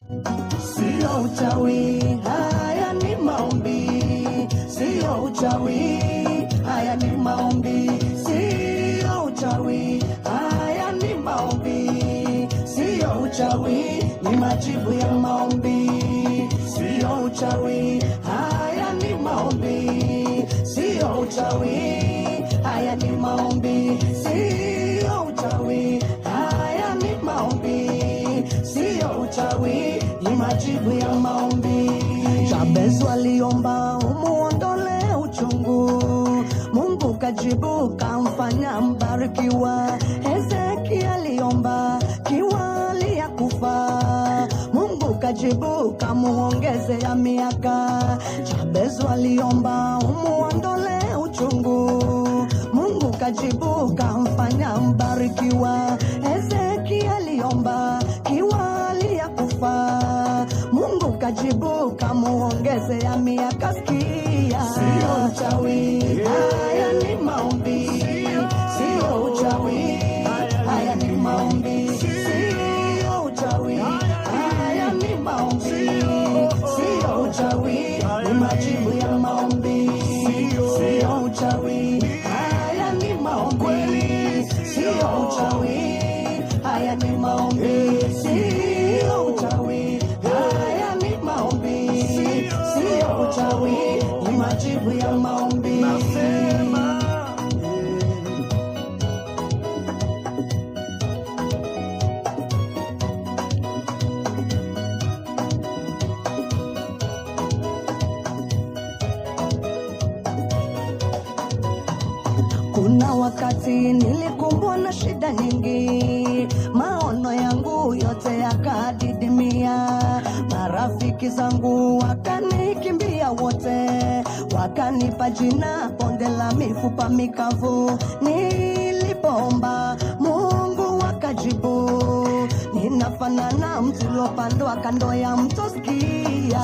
Sio uchawi, haya ni maombi. Sio uchawi, haya ni maombi. Sio uchawi, haya ni maombi. Sio uchawi, ni majibu ya maombi. Sio uchawi, haya ni maombi. Sio uchawi, haya ni maombi. Sio uchawi, haya ni maombi. Sio uchawi, ni majibu ya maombi. Jabez aliomba umuondole uchungu, Mungu kajibu kamfanya mbarikiwa. Hezekia aliomba kiwali ya kufa, Mungu kajibu kamuongezea miaka. Jabez aliomba umuondole uchungu, Mungu kajibu kamfanya mbarikiwa. Hezekia aliomba kiwali ya kufa, Mungu kajibu kamuongezea miaka. Sikia, sio uchawi, haya ni maombi. Sio uchawi, haya ni maombi. Sio uchawi, haya ni maombi. Sio uchawi, ni majibu ya maombi. Sio uchawi, haya ni maombi. Sio uchawi, haya ni maombi. Sio uchawi, haya ni maombi. Sio uchawi, ni majibu ya maombi. Kuna wakati nilikumbwa na shida nyingi, maono yangu yote yakadidimia. Marafiki zangu wakanikimbia wote, wakanipa jina bonde la mifupa mikavu. Nilipoomba Mungu wakajibu, ninafanana mti uliopandwa kando ya mto. Sikia,